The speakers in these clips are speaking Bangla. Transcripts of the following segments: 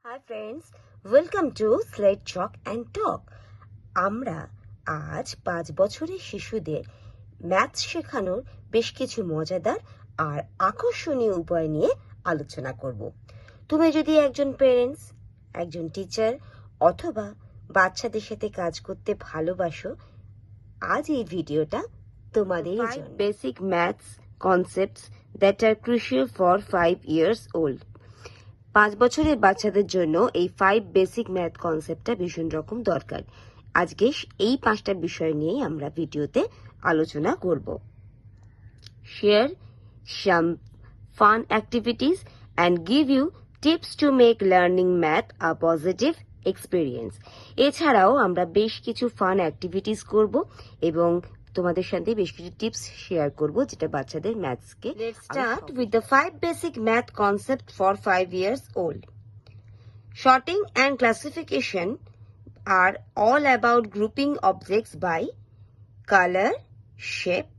Hi friends, welcome to Slate Chalk and Talk. আমরা আজ 5 বছরের শিশুদের ম্যাথ শেখানোর বেশ কিছু মজাদার আর আকর্ষণীয় উপায় নিয়ে আলোচনা করব। তুমি যদি একজন প্যারেন্টস, একজন টিচার অথবা বাচ্চাদের সাথে কাজ করতে ভালোবাসো, আজ এই ভিডিওটা তোমাদের জন্য। Basic maths concepts that are crucial for 5 years old. 5 বছরের বাচ্চাদের জন্য এই 5 বেসিক ম্যাথ কনসেপ্টটা ভীষণ রকম দরকার। আজকে এই 5টা বিষয় নিয়েই আমরা ভিডিওতে আলোচনা করব। Share some fun activities and give you tips to make learning math a positive experience. এছাড়াও আমরা বেশ কিছু ফান অ্যাক্টিভিটিস করব এবং তোমাদের সাথে বেশ কিছু টিপস শেয়ার করব যেটা বাচ্চাদের ম্যাথসকে। Let's start with the 5 basic math concepts for 5 years old. Sorting and classification are all about grouping objects by color, shape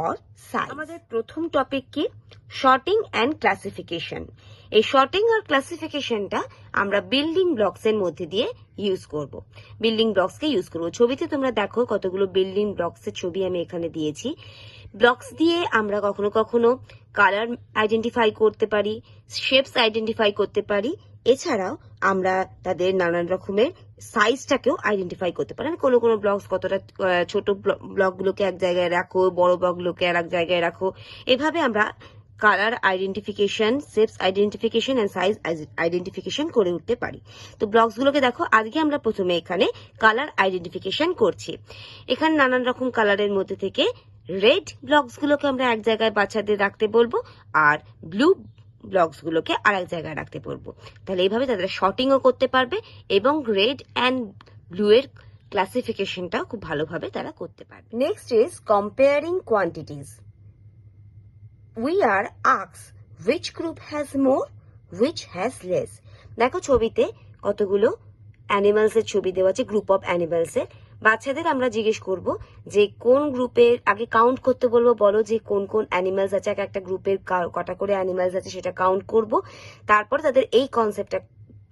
or size. আমাদের প্রথম টপিক কি? Sorting and classification. এই সর্টিং আর ক্লাসিফিকেশনটা আমরা বিল্ডিং ব্লকস এর মধ্যে দিয়ে ইউজ করব। বিল্ডিং ব্লকসকে ইউজ করব। ছবিতে তোমরা দেখো কতগুলো বিল্ডিং ব্লকস এর ছবি আমি এখানে দিয়েছি। ব্লকস দিয়ে আমরা কখনো কখনো কালার আইডেন্টিফাই করতে পারি, শেপস আইডেন্টিফাই করতে পারি। এছাড়াও আমরা তাদের নানান রকমের সাইজটাকেও আইডেন্টিফাই করতে পারি। কোনো কোনো ব্লকস কতটা ছোট ব্লকগুলোকে এক জায়গায় রাখো, বড় ব্লকগুলোকে আর এক জায়গায় রাখো। এভাবে আমরা colour identification, shapes identification and size identification করে উঠতে পারি। তো ব্লকসগুলোকে দেখো, আজকে আমরা প্রথমে এখানে কালার আইডেন্টিফিকেশন করছি। এখানে নানান রকম কালারের মধ্যে থেকে রেড ব্লকসগুলোকে আমরা এক জায়গায় বাচ্চাদের রাখতে বলবো আর ব্লু ব্লকসগুলোকে আর এক জায়গায় রাখতে বলবো। তাহলে এইভাবে তাদের শর্টিংও করতে পারবে এবং রেড অ্যান্ড ব্লু এর ক্লাসিফিকেশনটাও খুব ভালোভাবে তারা করতে পারবে। Next is comparing quantities. We are asked which group has more, which has less. দেখো ছবিতে কতগুলো অ্যানিমালস এর ছবি দেওয়া আছে, গ্রুপ অফ অ্যানিমালস এর। বাচ্চাদের আমরা জিজ্ঞেস করব যে কোন গ্রুপের, আগে কাউন্ট করতে বলবো, বলো যে কোন কোন অ্যানিমালস আছে, একটা গ্রুপের কটা করে অ্যানিমালস আছে সেটা কাউন্ট করব। তারপর তাদের এই কনসেপ্টটা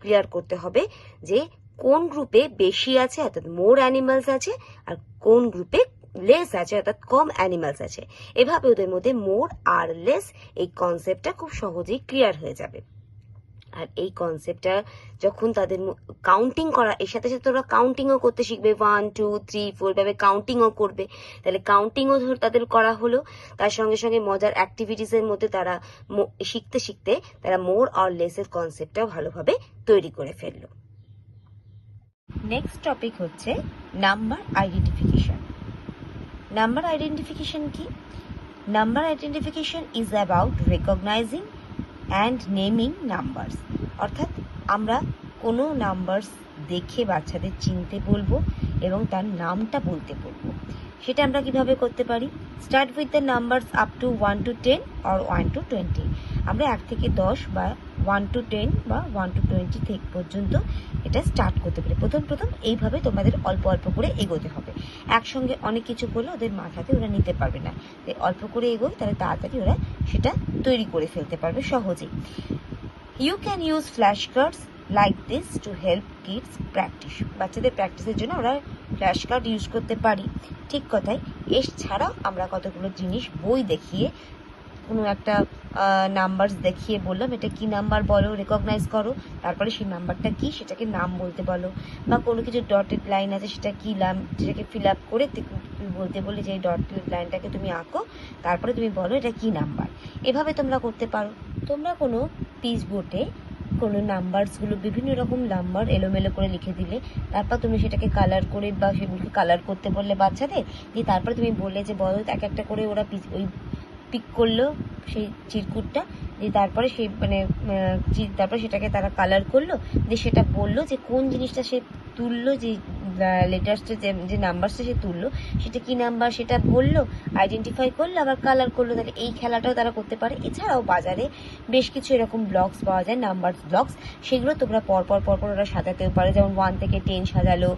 ক্লিয়ার করতে হবে যে কোন গ্রুপে বেশি আছে অর্থাৎ মোর অ্যানিমালস আছে আর কোন গ্রুপে লেস আছে অর্থাৎ কম অ্যানিমালস আছে। এভাবে ওদের মধ্যে মোর আর লেস এই কনসেপ্টটা খুব সহজেই ক্লিয়ার হয়ে যাবে। আর এই কনসেপ্টটা যখন তাদের কাউন্টিং করা, এর সাথে সাথে ওরা কাউন্টিংও করতে শিখবে, 1 2 3 4 ভাবে কাউন্টিংও করবে। তাহলে কাউন্টিংও তাদের করা হলো, তার সঙ্গে সঙ্গে মজার অ্যাক্টিভিটিস এর মধ্যে তারা শিখতে শিখতে তারা মোর আর লেস এর কনসেপ্টটাও ভালোভাবে তৈরি করে ফেললো। নেক্সট টপিক হচ্ছে নাম্বার আইডেন্টিফিকেশন। নাম্বার আইডেন্টিফিকেশন কি? Number identification is about recognising and naming numbers. অর্থাৎ আমরা কোনো নাম্বারস দেখে বাচ্চাদের চিনতে বলবো এবং তার নামটা বলতে বলবো। সেটা আমরা কিভাবে করতে পারি? Start with the numbers up to 1 to 10 or 1 to 20। আমরা 1 থেকে 10 বা 1 to 10 বা 1 to 20 থেকে পর্যন্ত এটা স্টার্ট করতে পারি। প্রথম এইভাবে তোমাদের অল্প অল্প করে এগোতে হবে। একসঙ্গে অনেক কিছু করলে ওদের মাথাতে ওরা নিতে পারবে না। তাই অল্প করে এগোয়, তাহলে তাড়াতাড়ি ওরা সেটা তৈরি করে ফেলতে পারবে সহজেই। You can use flash cards like this to help kids practise. বাচ্চাদের প্র্যাকটিসের জন্য আমরা ফ্ল্যাশ কার্ড ইউজ করতে পারি। ঠিক কথাই। এছাড়াও আমরা কতগুলো জিনিস বই দেখিয়ে, কোনো একটা নাম্বারস দেখিয়ে বললাম এটা কি নাম্বার বলো, রেকগনাইজ করো, তারপরে সেই নাম্বারটা কি সেটাকে নাম বলতে বলো। বা কোনো কিছু ডটেড লাইন আছে সেটা কি নাম, সেটাকে ফিল আপ করে তুমি বলতে বলে যে এই ডটেড লাইনটাকে তুমি আঁকো, তারপরে তুমি বলো এটা কি নাম্বার। এভাবে তোমরা করতে পারো। তোমরা কোনো পিচ বোর্ডে কোনো নাম্বারসগুলো, বিভিন্ন রকম নাম্বার এলোমেলো করে লিখে দিলে, তারপর তুমি সেটাকে কালার করে বা সেগুলোকে কালার করতে বললে বাচ্চাদের, দিয়ে তারপরে তুমি বললে যে বলো এক একটা করে ওরা ওই পিক করলো সেই চিরকুটটা, দিয়ে তারপরে সেই তারপরে সেটাকে তারা কালার করলো, দিয়ে সেটা বললো যে কোন জিনিসটা সে তুললো, যে লেটার্সটা যে নাম্বারসটা সে তুললো সেটা কি নাম্বার সেটা বললো, আইডেন্টিফাই করলো, আবার কালার করলো। তাহলে এই খেলাটাও তারা করতে পারে। এছাড়াও বাজারে বেশ কিছু এরকম ব্লকস পাওয়া যায়, নাম্বার ব্লকস, সেগুলো তোমরা পরপর ওরা সাজাতেও পারো। যেমন 1 থেকে 10 সাজালো,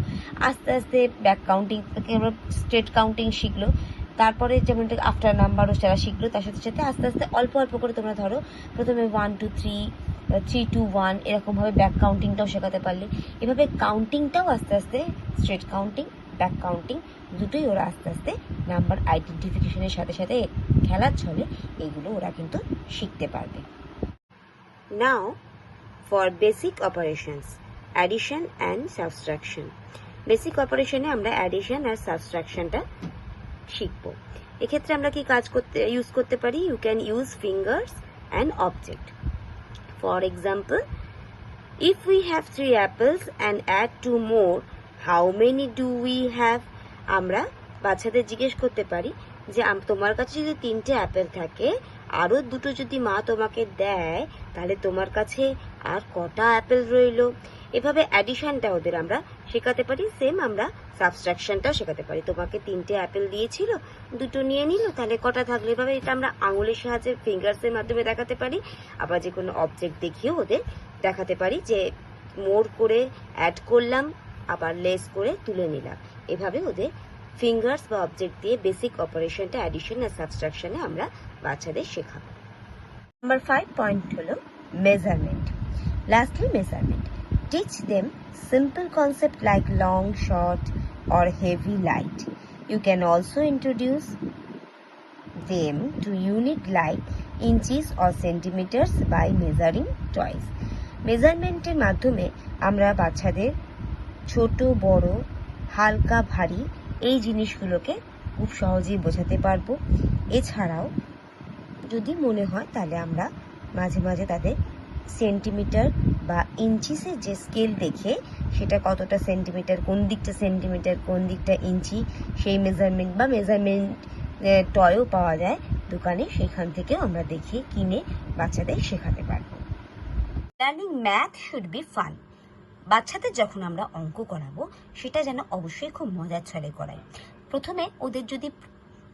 আস্তে আস্তে ব্যাক কাউন্টিং থেকে আমরা স্ট্রেট কাউন্টিং শিখলো, তারপরে যেমন আফটার নাম্বারও যারা শিখলো, তার সাথে সাথে আস্তে আস্তে অল্প অল্প করে তোমরা ধরো প্রথমে 1 2 3 3 2 1 এরকমভাবে ব্যাক কাউন্টিংটাও শেখাতে পারলে, এভাবে কাউন্টিংটাও আস্তে আস্তে, স্ট্রেট কাউন্টিং, ব্যাক কাউন্টিং দুটোই ওরা আস্তে আস্তে নাম্বার আইডেন্টিফিকেশনের সাথে সাথে খেলার ছলে এগুলো ওরা কিন্তু শিখতে পারবে। নাও for basic operations, addition and subtraction. Basic অপারেশনে আমরা অ্যাডিশন আর সাবট্রাকশনটা শিখবো। এক্ষেত্রে আমরা কি ইউজ করতে পারি? You can use fingers and object. For example, if we have 3 apples and add 2 more, how many do we have? আমরা বাচ্চাদের জিজ্ঞেস করতে পারি যে তোমার কাছে যদি 3টে অ্যাপেল থাকে, আরও 2টো যদি মা তোমাকে দেয়, তাহলে তোমার কাছে আর কটা অ্যাপেল রইলো? এভাবে অ্যাডিশনটা ওদের আমরা শেখাতে পারি। সেম আমরা সাবট্রাকশনটাও শেখাতে পারি। তোমাকে 3টে অ্যাপেল দিয়েছিল, 2টো নিয়ে নিল, তাহলে কটা থাকলে? এভাবে এটা আমরা আঙুলের সাহায্যে, ফিঙ্গার্সের মাধ্যমে দেখাতে পারি। আবার যে কোনো অবজেক্ট দেখিয়েও ওদের দেখাতে পারি যে মোর করে অ্যাড করলাম, আবার লেস করে তুলে নিলাম। এভাবে ওদের ফিঙ্গার্স বা অবজেক্ট দিয়ে বেসিক অপারেশনটা, অ্যাডিশন আর সাবট্রাকশনে আমরা বাচ্চাদের শেখাবো। নাম্বার 5 পয়েন্ট হলো measurement. Lastly measurement. Teach them simple concept like long, short or heavy, light. You can also introduce them to unit like inches or centimeters by measuring toys. মেজারমেন্টের মাধ্যমে আমরা বাচ্চাদের ছোট বড়, হালকা ভারী এই জিনিসগুলোকে খুব সহজেই বোঝাতে পারবো। এছাড়াও যদি মনে হয় তাহলে আমরা মাঝে মাঝে তাদের সেন্টিমিটার বা ইঞ্চিসের যে স্কেল দেখে, সেটা কতটা সেন্টিমিটার, কোন দিকটা সেন্টিমিটার, কোন দিকটা ইঞ্চি, সেই মেজারমেন্ট বা মেজারমেন্ট টয়ও পাওয়া যায় দোকানে, সেখান থেকেও আমরা দেখে কিনে বাচ্চাদের শেখাতে পারবো। Learning math should be fun. বাচ্চাদের যখন আমরা অঙ্ক করাবো, সেটা যেন অবশ্যই খুব মজার ছলে করাই। প্রথমে ওদের যদি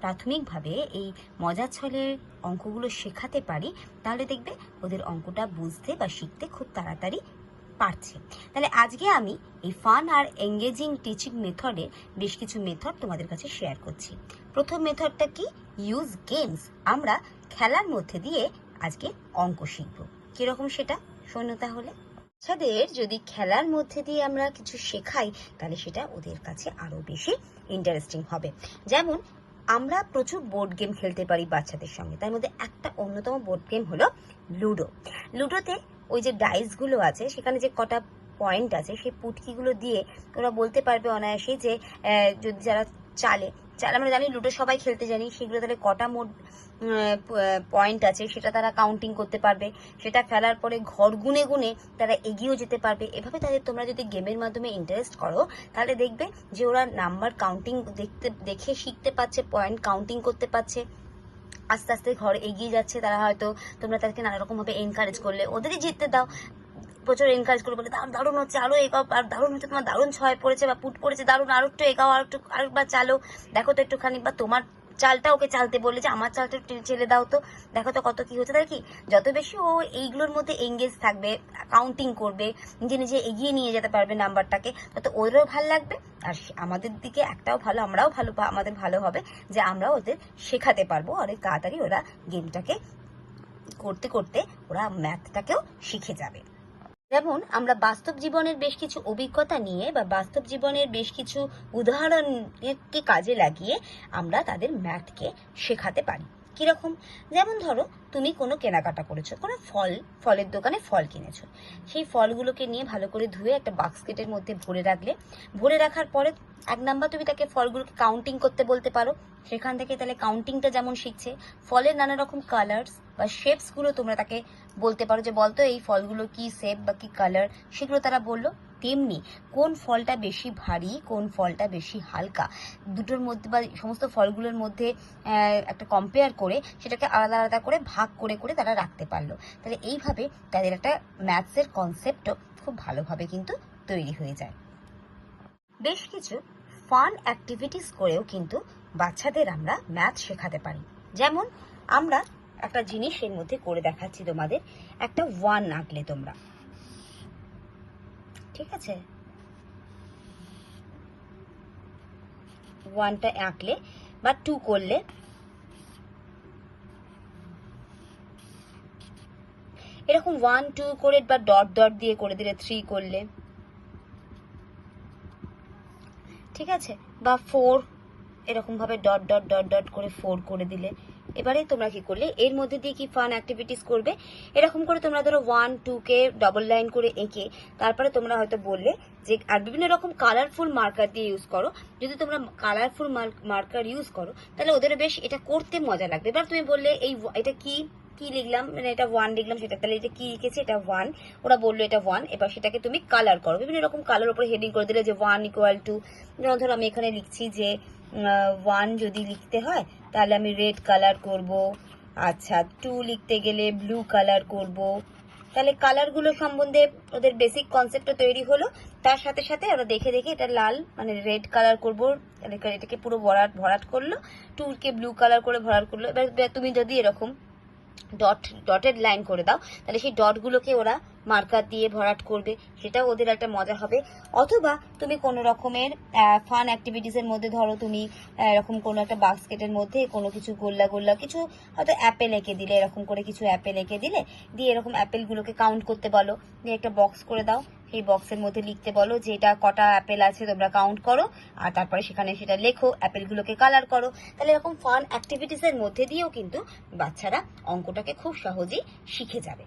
প্রাথমিকভাবে এই মজার ছলের অঙ্কগুলো শেখাতে পারি, তাহলে দেখবে ওদের অঙ্কটা বুঝতে বা শিখতে খুব তাড়াতাড়ি পারছে। তাহলে আজকে আমি এই ফান আর এঙ্গেজিং টিচিং মেথডে বেশ কিছু মেথড তোমাদের কাছে শেয়ার করছি। প্রথম মেথডটা কি? Use games. আমরা খেলার মধ্যে দিয়ে আজকে অঙ্ক শিখব। কিরকম সেটা শোনো তাহলে। বাচ্চাদের যদি খেলার মধ্যে দিয়ে আমরা কিছু শেখাই, তাহলে সেটা ওদের কাছে আরো বেশি ইন্টারেস্টিং হবে। যেমন আমরা প্রচুর বোর্ড গেম খেলতে পারি বাচ্চাদের সঙ্গে, তার মধ্যে একটা অন্যতম বোর্ড গেম হলো লুডো। লুডোতে ওই যে ডাইসগুলো আছে, সেখানে যে কটা পয়েন্ট আছে, সেই পুটকিগুলো দিয়ে ওরা বলতে পারবে অনায়াসেই যে যদি যারা চালে, আমরা জানি লুডো সবাই খেলতে জানি, সেগুলো তাহলে কটা মোট পয়েন্ট আছে সেটা তারা কাউন্টিং করতে পারবে। সেটা ফেলার পরে ঘর গুনে গুনে তারা এগিয়েও যেতে পারবে। এভাবে তাদের তোমরা যদি গেমের মাধ্যমে ইন্টারেস্ট করো, তাহলে দেখবে যে ওরা নাম্বার কাউন্টিং দেখে শিখতে পারছে, পয়েন্ট কাউন্টিং করতে পারছে, আস্তে আস্তে ঘর এগিয়ে যাচ্ছে। তারা হয়তো তোমরা তাদেরকে নানা রকম ভাবে এনকারেজ করলে, ওদেরই জিততে দাও, প্রচুর এনকারেজ করে বলে দারুণ হচ্ছে, আরো এগাও, আর দারুণ হচ্ছে, তোমার দারুণ ছয় পড়েছে বা পুট পড়েছে, দারুণ, আরো একটু এগাও, আরেকবার চালো, দেখো তো একটুখানি, বা তোমার চালটা ওকে চালতে বললে যে আমার চালটা চেলে দাও তো, দেখো তো কত কি হচ্ছে। তাহলে কি যত বেশি ও এইগুলোর মধ্যে এঙ্গেজ থাকবে, কাউন্টিং করবে, নিজে নিজে এগিয়ে নিয়ে যেতে পারবে নাম্বারটাকে, তত ওদেরও ভালো লাগবে। আর আমাদের দিকে একটাও ভালো, আমরাও ভালো, আমাদের ভালো হবে যে আমরা ওদের শেখাতে পারবো অনেক তাড়াতাড়ি। ওরা গেমটাকে করতে করতে ওরা ম্যাথটাকেও শিখে যাবে। যেমন আমরা বাস্তব জীবনের বেশ কিছু অভিজ্ঞতা নিয়ে বা বাস্তব জীবনের বেশ কিছু উদাহরণকে কাজে লাগিয়ে আমরা তাদের ম্যাথকে শেখাতে পারি। কিরকম? যেমন ধরো তুমি কোনো কেনাকাটা করেছো, কোনো ফলের দোকানে ফল কিনেছো, সেই ফলগুলোকে নিয়ে ভালো করে ধুয়ে একটা বাস্কেটের মধ্যে ভরে রাখলে, ভরে রাখার পরে 1 নাম্বার তুমি তাকে ফলগুলোকে কাউন্টিং করতে বলতে পারো। সেখান থেকে তাহলে কাউন্টিংটা যেমন শিখছে, ফলের নানা রকম কালার্স বা শেপস গুলো তোমরা তাকে বলতে পারো যে বলতো এই ফলগুলো কি শেপ বা কি কালার, সেগুলো তারা বললো। তেমনি কোন ফলটা বেশি ভারী, কোন ফলটা বেশি হালকা, দুটোর মধ্যে বা সমস্ত ফলগুলোর মধ্যে একটা কম্পেয়ার করে সেটাকে আলাদা আলাদা করে ভাগ করে করে তারা রাখতে পারলো। তাহলে এইভাবে তাদের একটা ম্যাথসের কনসেপ্টও খুব ভালোভাবে কিন্তু তৈরি হয়ে যায়। বেশ কিছু ফান অ্যাক্টিভিটিস করেও কিন্তু বাচ্চাদের আমরা ম্যাথ শেখাতে পারি। যেমন আমরা একটা জিনিস এর মধ্যে করে দেখাচ্ছি তোমাদের, একটা 1 আঁকলে তোমরা, ঠিক আছে, 1টা আঁকলে বা 2 করলে, এরকম 1 2 করে বা ডট ডট দিয়ে করে দিলে 3 করলে, ঠিক আছে, বা 4 এরকম ভাবে ডট ডট ডট ডট করে 4 করে দিলে। এবারে তোমরা কি করলে এর মধ্যে দিয়ে কি ফান অ্যাক্টিভিটিস করবে, এরকম করে তোমরা ধরো 1 2 কে ডবল লাইন করে এঁকে তারপরে তোমরা হয়তো বললে যে, আর বিভিন্ন রকম কালারফুল মার্কার দিয়ে ইউজ করো। যদি তোমরা কালারফুল মার্কার ইউজ করো তাহলে ওদের বেশ এটা করতে মজা লাগবে। এবার তুমি বললে এটা কি কি লিখলাম, মানে এটা 1 লিখলাম, সেটা তাহলে এটা কি লিখেছে, এটা 1, ওরা বললো এটা 1, এবার সেটাকে তুমি কালার করো, বিভিন্ন রকম কালার উপরে হেডিং করে দিলে যে 1 ইকুয়াল টু, ধরো আমি এখানে লিখছি যে 1 যদি লিখতে হয় তাহলে আমি রেড কালার করব, আচ্ছা 2 লিখতে গেলে ব্লু কালার করব। তাহলে কালারগুলো সম্বন্ধে ওদের বেসিক কনসেপ্টটা তৈরি হলো, তার সাথে সাথে ওরা দেখে দেখে এটা লাল মানে রেড কালার করবো, এটাকে পুরো ভরাট করলো, 2 কে ব্লু কালার করে ভরাট করলো। এবার তুমি যদি এরকম ডটেড লাইন করে দাও তাহলে সেই ডটগুলোকে ওরা মার্কার দিয়ে ভরাট করবে, সেটাও ওদের একটা মজা হবে। অথবা তুমি কোনো রকমের ফান অ্যাক্টিভিটিস এর মধ্যে ধরো তুমি এরকম কোনো একটা বাস্কেটের মধ্যে কোনো কিছু গোল্লা গোল্লা কিছু হয়তো অ্যাপেল এঁকে দিলে, এরকম করে কিছু অ্যাপেল এঁকে দিলে, দিয়ে এরকম অ্যাপেলগুলোকে কাউন্ট করতে বলো, দিয়ে একটা বক্স করে দাও, সেই বক্সের মধ্যে লিখতে বলো যে এটা কটা অ্যাপেল আছে তোমরা কাউন্ট করো, আর তারপরে সেখানে সেটা লেখো, অ্যাপেলগুলোকে কালার করো। তাহলে এরকম ফান অ্যাক্টিভিটিস এর মধ্যে দিয়েও কিন্তু বাচ্চারা অঙ্কটাকে খুব সহজেই শিখে যাবে।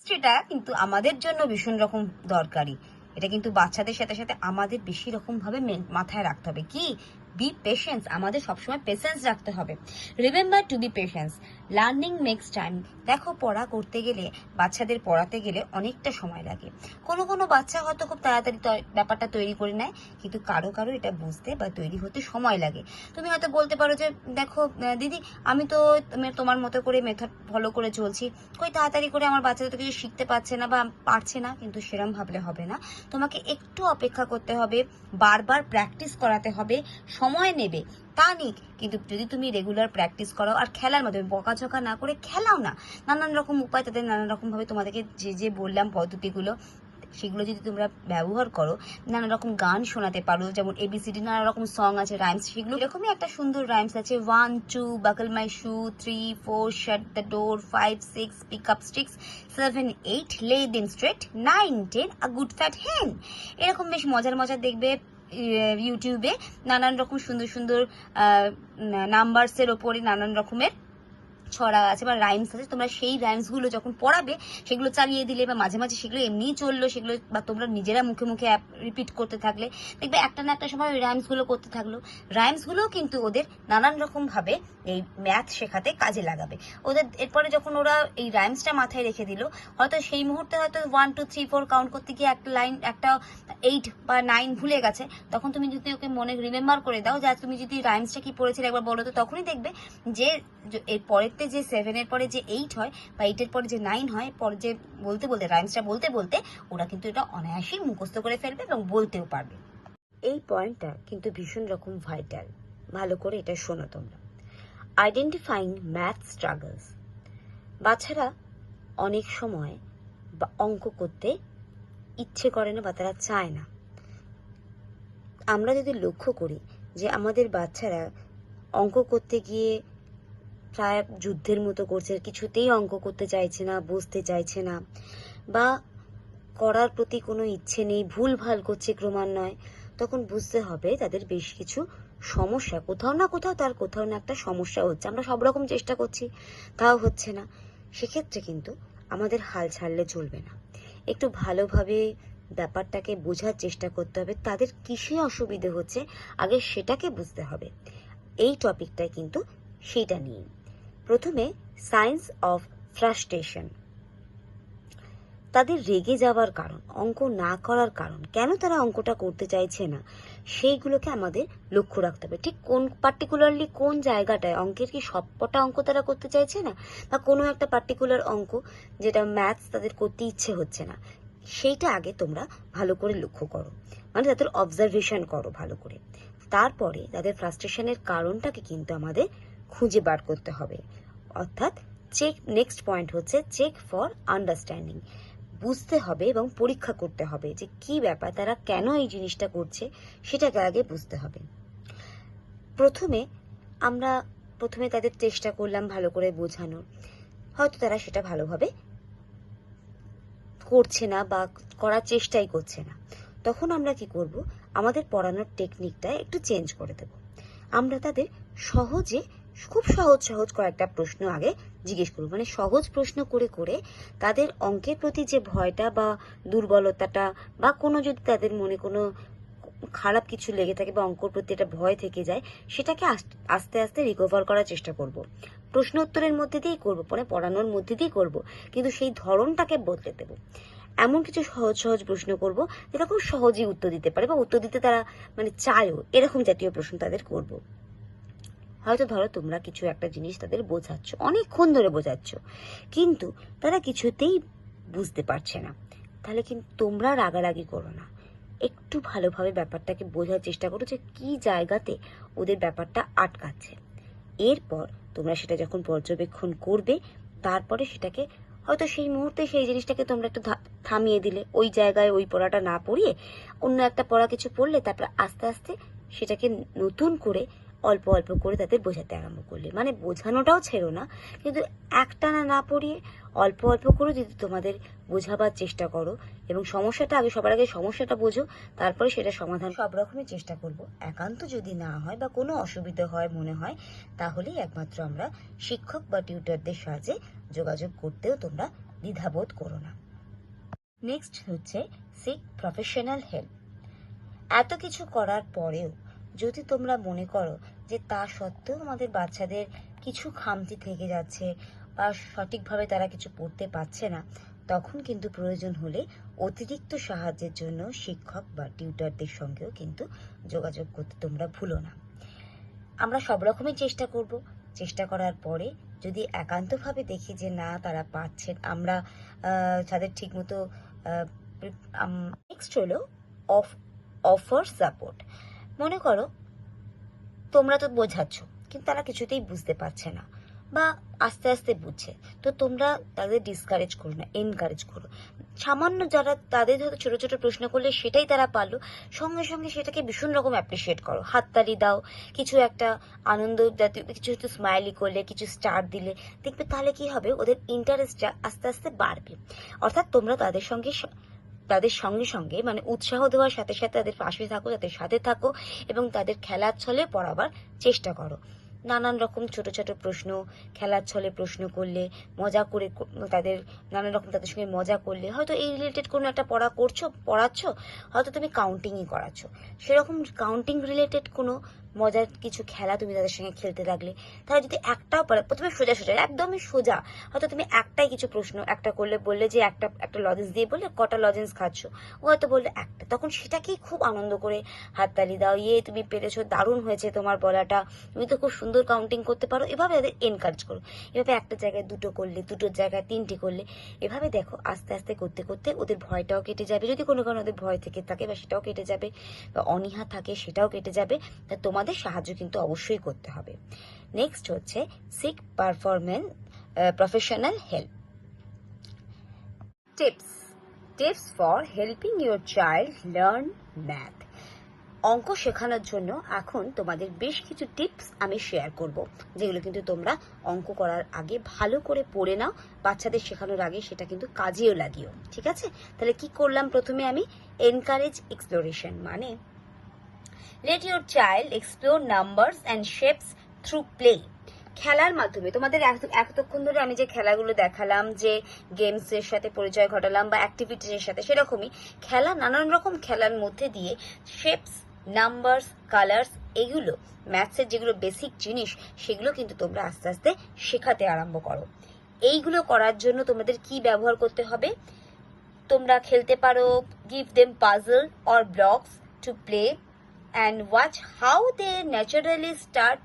সেটা কিন্তু আমাদের জন্য ভীষণ রকম দরকারি, এটা কিন্তু বাচ্চাদের সাথে সাথে আমাদের বেশি রকম ভাবে মাথায় রাখতে হবে। কি? বি পেশেন্স, আমাদের সবসময় পেশেন্স রাখতে হবে। Remember to be patience, learning makes time. দেখো পড়া করতে গেলে, বাচ্চাদের পড়াতে গেলে অনেকটা সময় লাগে। কোনো কোনো বাচ্চা হয়তো খুব তাড়াতাড়ি ব্যাপারটা তৈরি করে নেয়, কিন্তু কারো কারো এটা বুঝতে বা তৈরি হতে সময় লাগে। তুমি হয়তো বলতে পারো যে দেখো দিদি, আমি তো তোমার মতো করে মেথড ফলো করে চলছি, কই তাড়াতাড়ি করে আমার বাচ্চাদের তো কিছু শিখতে পারছে না বা পারছে না। কিন্তু সেরম ভাবলে হবে না, তোমাকে একটু অপেক্ষা করতে হবে, বারবার প্র্যাকটিস করাতে হবে, সময় নেবে তা নিক, কিন্তু যদি তুমি রেগুলার প্র্যাকটিস করো আর খেলার মাধ্যমে বকাঝকা না করে খেলাও না, নানান রকম উপায় তাদের নানান রকম ভাবে তোমাদেরকে যে যে বললাম পদ্ধতিগুলো, সেগুলো যদি তোমরা ব্যবহার করো, নানা রকম গান শোনাতে পারো, যেমন এবিসিডি নানা রকম সং আছে, রাইমস, সেগুলো এরকমই একটা সুন্দর রাইমস আছে, 1 2 buckle my shoe, 3 4 shut the door, 5 6 pick up sticks, 7 8 lay them straight, 9 10 a good fat hen. এরকম বেশ মজার মজার দেখবে ইউটিউবে নানান রকম সুন্দর সুন্দর নাম্বারসের ওপরে নানান রকমের ছড়া আছে বা রাইমস আছে, তোমরা সেই রাইমসগুলো যখন পড়াবে সেগুলো চালিয়ে দিলে বা মাঝে মাঝে সেগুলো এমনিই চললো, সেগুলো বা তোমরা নিজেরা মুখে মুখে রিপিট করতে থাকলে দেখবে একটা না একটা সময় ওই রাইমসগুলো করতে থাকলো। রাইমসগুলোও কিন্তু ওদের নানান রকম ভাবে এই ম্যাথ শেখাতে কাজে লাগাবে। ওদের এরপরে যখন ওরা এই রাইমসটা মাথায় রেখে দিল, হয়তো সেই মুহূর্তে হয়তো 1 2 3 4 কাউন্ট করতে গিয়ে একটা লাইন একটা 8 বা 9 ভুলে গেছে, তখন তুমি যদি ওকে মনে রিমেম্বার করে দাও যে তুমি যদি রাইমসটা কি পড়েছিলে একবার বলো, তো তখনই দেখবে যে এর পরের যে 7 এর পরে যে 8 হয় বা 8 এর পরে যে 9 হয়, পরে যে বলতে বলতে রাইমসটা বলতে বলতে ওরা কিন্তু এটা অনায়াসেই মুখস্থ করে ফেলবে এবং বলতেও পারবে। এই পয়েন্টটা কিন্তু ভীষণ রকম ভাইটাল, ভালো করে এটা শোনো তোমরা। আইডেন্টিফাইং ম্যাথ স্ট্রাগলস, বাচ্চারা অনেক সময় অঙ্ক করতে ইচ্ছে করে না বা তারা চায় না। আমরা যদি লক্ষ্য করি যে আমাদের বাচ্চারা অঙ্ক করতে গিয়ে প্রায় যুদ্ধের মতো করছে, কিছুতেই অঙ্ক করতে চাইছে না, বুঝতে চাইছে না, বা করার প্রতি কোনো ইচ্ছে নেই, ভুল ভাল করছে ক্রমান্বয়ে, তখন বুঝতে হবে তাদের বেশ কিছু সমস্যা, কোথাও না একটা সমস্যা হচ্ছে। আমরা সব রকম চেষ্টা করছি, তাও হচ্ছে না। সেক্ষেত্রে কিন্তু আমাদের হাল ছাড়লে চলবে না, একটু ভালোভাবে ব্যাপারটাকে বোঝার চেষ্টা করতে হবে, তাদের কিসে অসুবিধে হচ্ছে আগে সেটাকে বুঝতে হবে। এই টপিকটাই কিন্তু সেটা নিয়ে। প্রথমে সায়েন্স অফ ফ্রাস্ট্রেশন, তাদের রেগে যাওয়ার কারণ, অঙ্ক না করার কারণ, কেন তারা অঙ্কটা করতে চাইছে না, সেইগুলোকে আমাদের লক্ষ্য রাখতে হবে। ঠিক কোন পার্টিকুলারলি কোন জায়গাটায়, অঙ্কের কি সবকটা অঙ্ক তারা করতে চাইছে না, বা কোনো একটা পার্টিকুলার অঙ্ক যেটা ম্যাথস তাদের করতে ইচ্ছে হচ্ছে না, সেইটা আগে তোমরা ভালো করে লক্ষ্য করো, মানে তাদের অবজারভেশন করো ভালো করে। তারপরে তাদের ফ্রাস্ট্রেশনের কারণটাকে কিন্তু আমাদের খুঁজে বার করতে হবে। অর্থাৎ নেক্সট পয়েন্ট হচ্ছে চেক ফর আন্ডারস্ট্যান্ডিং, বুঝতে হবে এবং পরীক্ষা করতে হবে যে কি ব্যাপার, তারা কেন এই জিনিসটা করছে সেটাকে আগে বুঝতে হবে। প্রথমে তাদের চেষ্টা করলাম ভালো করে বোঝানোর, হয়তো তারা সেটা ভালোভাবে করছে না বা করার চেষ্টাই করছে না, তখন আমরা কি করব, আমাদের পড়ানোর টেকনিকটা একটু চেঞ্জ করে দেব। আমরা তাদের সহজে, খুব সহজ সহজ কয়েকটা প্রশ্ন আগে জিজ্ঞেস করব, মানে সহজ প্রশ্ন করে করে তাদের অঙ্কের প্রতি যে ভয়টা বা দুর্বলতাটা বা কোনো যদি তাদের মনে কোনো খারাপ কিছু লেগে থাকে বা অঙ্কর প্রতি একটা ভয় থেকে যায়, সেটাকে আস্তে আস্তে রিকভার করার চেষ্টা করব। প্রশ্ন উত্তরের মধ্যে দিয়েই করবো, মানে পড়ানোর মধ্যে দিয়েই করব, কিন্তু সেই ধরনটাকে বদলে দেব। এমন কিছু সহজ সহজ প্রশ্ন করব যেটা খুব সহজেই উত্তর দিতে পারে বা উত্তর দিতে তারা মানে চায়ও, এরকম জাতীয় প্রশ্ন তাদের করব। হয়তো ধরো তোমরা কিছু একটা জিনিস তাদের বোঝাচ্ছ, অনেকক্ষণ ধরে বোঝাচ্ছ, কিন্তু তারা কিছুতেই বুঝতে পারছে না, তাহলে কিন্তু তোমরা রাগারাগি করো না, একটু ভালোভাবে ব্যাপারটাকে বোঝার চেষ্টা করো যে কি জায়গাতে ওদের ব্যাপারটা আটকাচ্ছে। এরপর তোমরা সেটা যখন পর্যবেক্ষণ করবে, তারপরে সেটাকে হয়তো সেই মুহূর্তে সেই জিনিসটাকে তোমরা একটু থামিয়ে দিলে, ওই জায়গায় ওই পড়াটা না পড়িয়ে অন্য একটা পড়া কিছু পড়লে, তারপর আস্তে আস্তে সেটাকে নতুন করে অল্প অল্প করে তাদের বোঝাতে আরম্ভ করলে, মানে বোঝানোটাও ছেড়ো না, কিন্তু একটানা না পড়িয়ে অল্প অল্প করে যদি তোমাদের বোঝাবার চেষ্টা করো, এবং সমস্যাটা আগে, সবার আগে সমস্যাটা বোঝো, তারপরে সেটা সমাধান সব রকমের চেষ্টা করব। একান্ত যদি না হয় বা কোনো অসুবিধা হয় মনে হয়, তাহলেই একমাত্র আমরা শিক্ষক বা টিউটরদের সাহায্যে যোগাযোগ করতেও তোমরা দ্বিধাবোধ করো না। নেক্সট হচ্ছে সিক প্রফেশনাল হেল্প। এত কিছু করার পরেও যদি তোমরা মনে করো যে তা সত্ত্বেও আমাদের বাচ্চাদের কিছু খামতি থেকে যাচ্ছে বা সঠিকভাবে তারা কিছু পড়তে পারছে না, তখন কিন্তু প্রয়োজন হলে অতিরিক্ত সাহায্যের জন্য শিক্ষক বা টিউটরদের সঙ্গেও কিন্তু যোগাযোগ করতে তোমরা ভুলো না। আমরা সব রকমের চেষ্টা করব, চেষ্টা করার পরে যদি একান্তভাবে দেখি যে না তারা পাচ্ছেন, আমরা তাদের ঠিকমতো নেক্সট হলো অফার সাপোর্ট। মনে করো তোমরা তো বোঝাচ্ছ, কিন্তু তারা কিছুতেই বুঝতে পারছে না বা আস্তে আস্তে বুঝছে, তো তোমরা তাদের ডিসকারেজ করো না, এনকারেজ করো। সামান্য যারা তাদের হয়তো ছোট ছোট প্রশ্ন করলে সেটাই তারা পারলো, সঙ্গে সঙ্গে সেটাকে ভীষণ রকম অ্যাপ্রিসিয়েট করো, হাততালি দাও, কিছু একটা আনন্দ জাতীয় কিছু একটু স্মাইলি করলে, কিছু স্টার দিলে, দেখবে তাহলে কি হবে, ওদের ইন্টারেস্টটা আস্তে আস্তে বাড়বে। অর্থাৎ তোমরা তাদের সঙ্গে সঙ্গে মানে উৎসাহ দেওয়ার সাথে সাথে তাদের পাশে থাকো, তাদের সাথে থাকো এবং তাদের খেলার ছলে পড়াবার চেষ্টা করো। নানান রকম ছোট ছোট প্রশ্ন খেলার ছলে প্রশ্ন করলে, মজা করে তাদের নানান রকম তাদের সঙ্গে মজা করলে, হয়তো এই রিলেটেড কোনো একটা পড়াচ্ছ, হয়তো তুমি কাউন্টিংই করাচ্ছ, সেরকম কাউন্টিং রিলেটেড কোনো মজার কিছু খেলা তুমি তাদের সঙ্গে খেলতে লাগলে, তারা যদি একটাও পারে, প্রথমে সোজা সোজা একদমই সোজা, হয়তো তুমি একটাই কিছু প্রশ্ন একটা করলে, বললে যে একটা লজেন্স দিয়ে বললে কটা লজেন্স খাচ্ছ, ও হয়তো বললে একটা, তখন সেটাকেই খুব আনন্দ করে হাততালি দাও, তুমি পেরেছো, দারুণ হয়েছে তোমার বলাটা, তুমি তো খুব সুন্দর কাউন্টিং করতে পারো, এভাবে ওদের এনকারেজ করো। এভাবে একটা জায়গায় দুটো করলে, দুটোর জায়গায় তিনটি করলে, এভাবে দেখো আস্তে আস্তে করতে করতে ওদের ভয়টাও কেটে যাবে, যদি কোনো কারণে ওদের ভয় থেকে থাকে বা সেটাও কেটে যাবে, বা অনীহা থাকে সেটাও কেটে যাবে। তা তোমাদের সাহায্য কিন্তু অবশ্যই করতে হবে। নেক্সট হচ্ছে seek professional help. Tips for helping your child learn math. অঙ্ক শেখানোর জন্য এখন তোমাদের বেশ কিছু টিপস আমি শেয়ার করব, যেগুলো কিন্তু তোমরা অঙ্ক করার আগে ভালো করে পড়ে নাও, বাচ্চাদের শেখানোর আগে সেটা কিন্তু কাজেও লাগিও, ঠিক আছে? তাহলে কি করলাম, প্রথমে আমি এনকারেজ এক্সপ্লোরেশন, মানে let your child explore numbers and shapes through play. খেলার মাধ্যমে তোমাদের এতক্ষণ ধরে আমি যে খেলাগুলো দেখালাম, যে গেমসের সাথে পরিচয় ঘটালাম বা অ্যাক্টিভিটিসের সাথে, সেরকমই খেলা, নানান রকম খেলার মধ্যে দিয়ে শেপস, নাম্বারস, কালার্স, এগুলো ম্যাথসের যেগুলো বেসিক জিনিস, সেগুলো কিন্তু তোমরা আস্তে আস্তে শেখাতে আরম্ভ করো। এইগুলো করার জন্য তোমাদের কি ব্যবহার করতে হবে, তোমরা খেলতে পারো give them puzzle or blocks to play and watch how they naturally start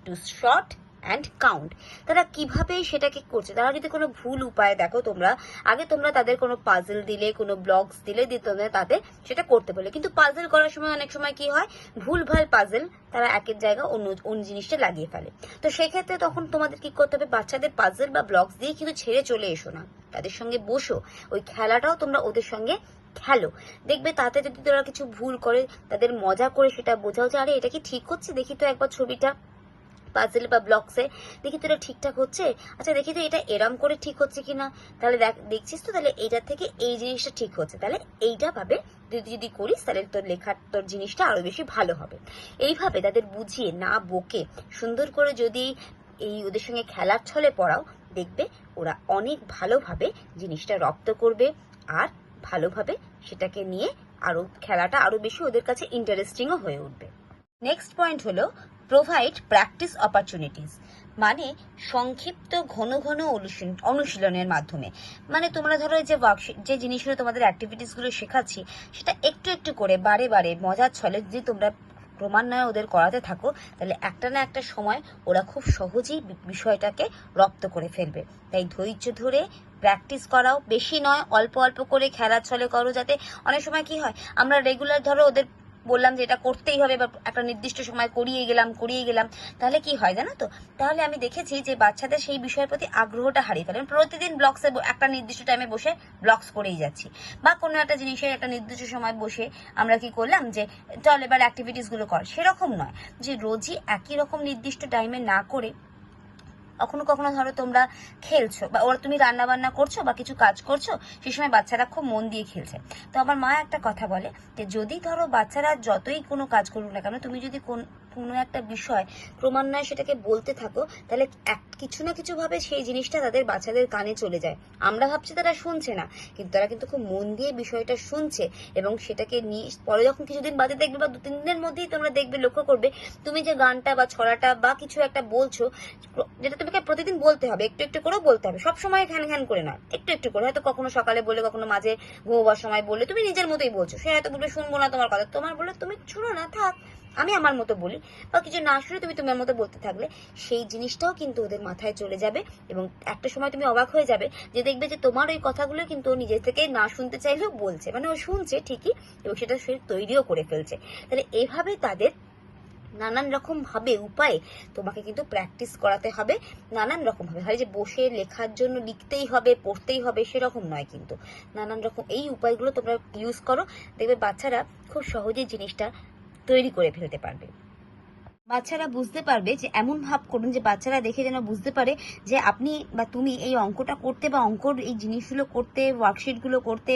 to sort and count। তারা কিভাবে সেটাকে করছে, তারা যদি কোনো ভুল উপায় দেখো, তোমরা তাদের কোনো পাজল দিলে, কোনো ব্লকস দিলে, তোমরা তাদের সেটা করতে বলে, কিন্তু পাজল করার সময় অনেক সময় কি হয়, ভুলভাল পাজল তারা একের জায়গায় অন্য জিনিসটা লাগিয়ে ফেলে। তো সেক্ষেত্রে তখন তোমাদের কি করতে হবে, বাচ্চাদের পাজল বা ব্লকস দিয়ে কিন্তু ছেড়ে চলে এসো না, তাদের সঙ্গে বসো, ওই খেলাটাও তোমরা ওদের সঙ্গে খেলো। দেখবে তাতে যদি তোরা কিছু ভুল করে, তাদের মজা করে সেটা বোঝাও যে আরে এটা কি ঠিক হচ্ছে, দেখি তো একবার ছবিটা, পাজেল বা ব্লকসে, দেখি তো এটা ঠিকঠাক হচ্ছে, আচ্ছা দেখি তো এটা এরম করে ঠিক হচ্ছে কিনা, তাহলে দেখছিস তো তাহলে এইটা থেকে এই জিনিসটা ঠিক হচ্ছে, তাহলে এইটা ভাবে তুই যদি করিস তাহলে তোর লেখার তোর জিনিসটা আরো বেশি ভালো হবে। এইভাবে তাদের বুঝিয়ে না বকে সুন্দর করে যদি এই ওদের সঙ্গে খেলার ছলে পড়াও, দেখবে ওরা অনেক ভালোভাবে জিনিসটা রপ্ত করবে আর ভালোভাবে সেটাকে নিয়ে আরো খেলাটা আরো বেশি ওদের কাছে ইন্টারেস্টিংও হয়ে উঠবে। নেক্সট পয়েন্ট হলো প্রোভাইড প্র্যাকটিস অপরচুনিটিস, মানে সংক্ষিপ্ত ঘন ঘন অনুশীলনের মাধ্যমে, মানে তোমরা ধরো যে ওয়ার্কশিট যে জিনিসগুলো তোমাদের অ্যাক্টিভিটিসগুলো শেখাচ্ছি সেটা একটু একটু করে বারে বারে মজার ছলে যদি তোমরা ক্রমান্বয়ে ওদের করাতে থাকো, তাহলে একটা না একটা সময় ওরা খুব সহজেই বিষয়টাকে রপ্ত করে ফেলবে। তাই ধৈর্য ধরে প্র্যাকটিস করাও, বেশি নয় অল্প অল্প করে খেলার ছলে করো, যাতে অনেক সময় কি হয় আমরা রেগুলার ধরো ওদের বললাম যে এটা করতেই হবে বা একটা নির্দিষ্ট সময় করিয়ে গেলাম, তাহলে কি হয় জানো তো, তাহলে আমি দেখেছি যে বাচ্চাদের সেই বিষয়ের প্রতি আগ্রহটা হারিয়ে ফেলে। প্রতিদিন ব্লগসে একটা নির্দিষ্ট টাইমে বসে ব্লগস করেই যাচ্ছি, বা কোনো একটা জিনিসের একটা নির্দিষ্ট সময় বসে আমরা কি করলাম যে চল এবার অ্যাক্টিভিটিস গুলো কর, সেরকম নয় যে রোজই একই রকম নির্দিষ্ট টাইমে না করে কখনো কখনো ধরো তোমরা খেলছো বা ওরা তুমি রান্না বান্না করছো বা কিছু কাজ করছো, সেই সময় বাচ্চারা খুব মন দিয়ে খেলছে। তো আমার মা একটা কথা বলে যে যদি ধরো বাচ্চারা যতই কোনো কাজ করুক না কেন, তুমি যদি কোনো একটা বিষয় ক্রমান্বয়ে সেটাকে বলতে থাকো, তাহলে কিছু না কিছু ভাবে সেই জিনিসটা তাদের বাচ্চাদের কানে চলে যায়। আমরা ভাবছি তারা শুনছে না, কিন্তু তারা কিন্তু খুব মন দিয়ে বিষয়টা শুনছে, এবং সেটাকে নিয়ে পরে যখন কিছুদিন বাদে দেখবে বা 2-3 দিনের মধ্যেই তোমরা দেখবে, লক্ষ্য করবে তুমি যে গানটা বা ছড়াটা বা কিছু একটা বলছো, যেটা তোমাকে প্রতিদিন বলতে হবে, একটু একটু করে বলতে হবে, সবসময় ঘ্যান ঘ্যান করে না, একটু একটু করে, হয়তো কখনো সকালে বলে কখনো মাঝে ঘুমোবার সময় বললে তুমি নিজের মতোই বলছো, সে হয়তো বলবে শুনবো না তোমার কথা, তোমার বলে তুমি শুনো না, থাক আমি আমার মতো বলি, বা কিছু না শুনে তুমি তোমার মতো বলতে থাকলে সেই জিনিসটাও কিন্তু ওদের মাথায় চলে যাবে, এবং একটা সময় তুমি অবাক হয়ে যাবে যে দেখবে যে তোমার ওই কথাগুলো কিন্তু ও নিজে থেকে না শুনতে চাইলেও বলছে, মানে ও শুনছে ঠিকই এবং সেটা সে তৈরিও করে ফেলছে। তাহলে এইভাবে তাদের নানান রকম ভাবে উপায়ে তোমাকে কিন্তু প্র্যাকটিস করাতে হবে, নানান রকম ভাবে, হয় যে বসে লেখার জন্য লিখতেই হবে পড়তেই হবে সেরকম নয়, কিন্তু নানান রকম এই উপায়গুলো তোমরা ইউজ করো, দেখবে বাচ্চারা খুব সহজেই জিনিসটা তৈরি করে ফেলতে পারবে। বাচ্চারা বুঝতে পারবে যে এমন ভাব করুন যে বাচ্চারা দেখে যেন বুঝতে পারে যে আপনি বা তুমি এই অঙ্কটা করতে বা অঙ্কর এই জিনিসগুলো করতে, ওয়ার্কশিটগুলো করতে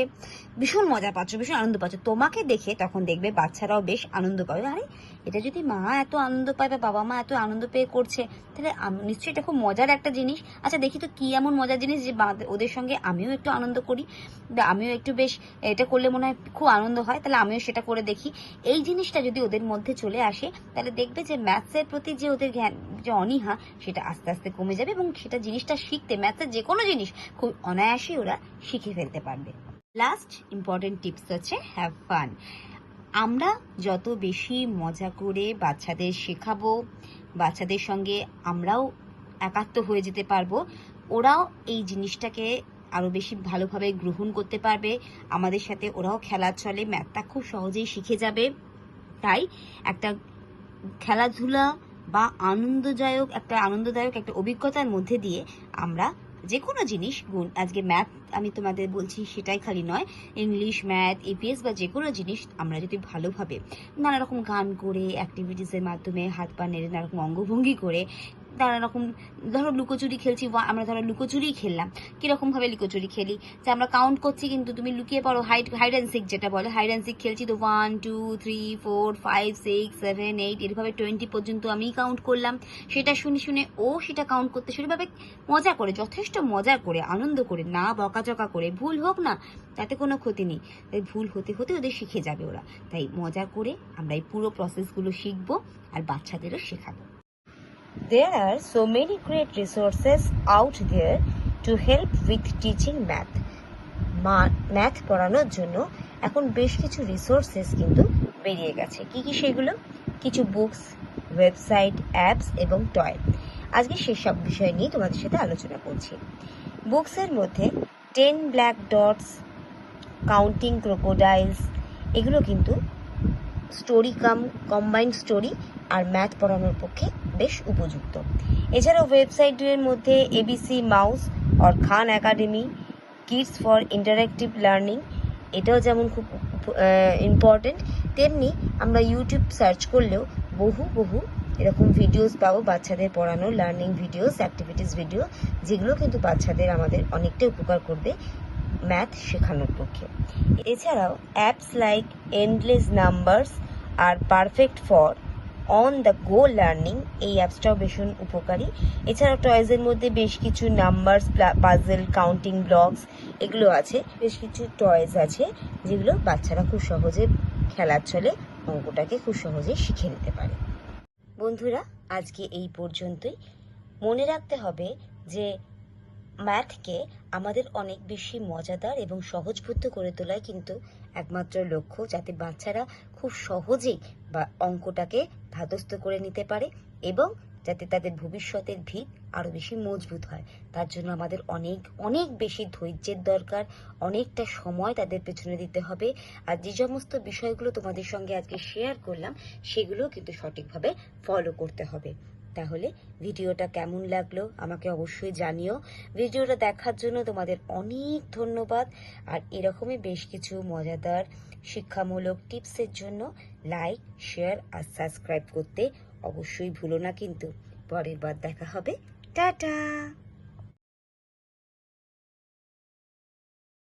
ভীষণ মজা পাচ্ছ, ভীষণ আনন্দ পাচ্ছ। তোমাকে দেখে তখন দেখবে বাচ্চারাও বেশ আনন্দ পাবে, আরে এটা যদি মা এত আনন্দ পায় বা বাবা মা এত আনন্দ পেয়ে করছে, তাহলে নিশ্চয়ই এটা খুব মজার একটা জিনিস। আচ্ছা দেখি তো কি এমন মজার জিনিস যে ওদের সঙ্গে আমিও একটু আনন্দ করি, আমিও একটু বেশ এটা করলে মনে হয় খুব আনন্দ হয়, তাহলে আমিও সেটা করে দেখি। এই জিনিসটা যদি ওদের মধ্যে চলে আসে, তাহলে দেখবে যে ম্যাথসের প্রতি যে ওদের জ্ঞান, যে অনীহা, সেটা আস্তে আস্তে কমে যাবে, এবং সেটা জিনিসটা শিখতে, ম্যাথসের যে কোনো জিনিস খুব অনায়াসেই ওরা শিখে ফেলতে পারবে। লাস্ট ইম্পর্টেন্ট টিপস হচ্ছে হ্যাভ ফান। আমরা যত বেশি মজা করে বাচ্চাদের শেখাবো, বাচ্চাদের সঙ্গে আমরাও একাত্ম হয়ে যেতে পারবো, ওরাও এই জিনিসটাকে আরো বেশি ভালোভাবে গ্রহণ করতে পারবে, আমাদের সাথে ওরাও খেলার ছলে ম্যাথটা খুব সহজেই শিখে যাবে। তাই একটা খেলাধুলা বা আনন্দদায়ক একটা অভিজ্ঞতার মধ্যে দিয়ে আমরা যে কোনো জিনিস, আজকে ম্যাথ আমি তোমাদের বলছি সেটাই খালি নয়, ইংলিশ, ম্যাথ, ইপিএস বা যে কোনো জিনিস আমরা যদি ভালোভাবে নানা রকম গান করে, অ্যাক্টিভিটিসের মাধ্যমে হাত পা নেড়ে, নানা রকম অঙ্গভঙ্গি করে, নানা রকম ধরো লুকোচুরি খেলছি, আমরা ধরো লুকোচুরি খেললাম, কিরকম ভাবে লুকোচুরি খেলি যে আমরা কাউন্ট করছি, কিন্তু তুমি লুকিয়ে পড়ো, হাইড অ্যান্ড সিক যেটা বলে, হাইড অ্যান্ড সিক খেলছি, তো 1 2 3 4 5 6 7 8 এরভাবে 20 পর্যন্ত আমি কাউন্ট করলাম, সেটা শুনে শুনে ও সেটা কাউন্ট করতে শুরু, ভাবে মজা করে, যথেষ্ট মজা করে, আনন্দ করে, না বকাচকা করে, ভুল হোক না তাতে কোনো ক্ষতি নেই, তাই ভুল হতে হতে ওদের শিখে যাবে ওরা। তাই মজা করে আমরা এই পুরো প্রসেসগুলো শিখবো আর বাচ্চাদেরও শেখাবো। There are so many great resources out there to help with teaching math. Math পড়ানোর জন্য এখন বেশ কিছু রিসোর্সেস কিন্তু বেরিয়ে গেছে। কি কি সেগুলো? কিছু বুকস, ওয়েবসাইট, অ্যাপস এবং টয়। আজকে সেসব বিষয় নিয়ে তোমাদের সাথে আলোচনা করছি। বুকসের মধ্যে 10 ব্ল্যাক ডটস, কাউন্টিং ক্রোকোডাইলস, এগুলো কিন্তু স্টোরি কম্বাইন্ড স্টোরি আর ম্যাথ পড়ানোর পক্ষে বেশ উপযুক্ত। এছাড়াও ওয়েবসাইটের মধ্যে ABC mouse or Khan academy, kids for interactive learning, এটাও যেমন খুব ইম্পর্টেন্ট, তেমনি আমরা ইউটিউব সার্চ করলেও বহু এরকম ভিডিওস পাবো, বাচ্চাদের পড়ানো লার্নিং ভিডিওস, অ্যাক্টিভিটিস ভিডিও, যেগুলো কিন্তু বাচ্চাদের আমাদের অনেকটা উপকার করবে ম্যাথ শেখানোর পক্ষে। এছাড়াও apps like Endless Numbers are perfect for, on the go learning, এই অ্যাপসটাও ভীষণ উপকারী। এছাড়াও টয়েজের মধ্যে বেশ কিছু নাম্বারস, পাজল, কাউন্টিং ব্লকস এগুলো আছে। বেশ কিছু টয়েজ আছে যেগুলো বাচ্চারা খুব সহজে খেলার ছলে অঙ্কটাকে খুব সহজে শিখে নিতে পারে। বন্ধুরা, আজকে এই পর্যন্তই। মনে রাখতে হবে যে ম্যাথকে আমাদের অনেক বেশি মজাদার এবং সহজবোধ্য করে তোলাই কিন্তু একমাত্র লক্ষ্য, যাতে বাচ্চারা খুব সহজেই বা অঙ্কটাকে ধাতস্থ করে নিতে পারে এবং যাতে তাদের ভবিষ্যতের ভিত আরো বেশি মজবুত হয়। তার জন্য আমাদের অনেক অনেক বেশি ধৈর্যের দরকার, অনেকটা সময় তাদের পেছনে দিতে হবে। আর যে সমস্ত বিষয়গুলো তোমাদের সঙ্গে আজকে শেয়ার করলাম সেগুলো কিন্তু সঠিকভাবে ফলো করতে হবে। তাহলে ভিডিওটা কেমন লাগলো আমাকে অবশ্যই জানিও। ভিডিওটা দেখার জন্য তোমাদের অনেক ধন্যবাদ। আর এরকমই বেশ কিছু মজাদার শিক্ষামূলক টিপসের জন্য লাইক, শেয়ার আর সাবস্ক্রাইব করতে অবশ্যই ভুলো না কিন্তু। পরের বার দেখা হবে। টাটা।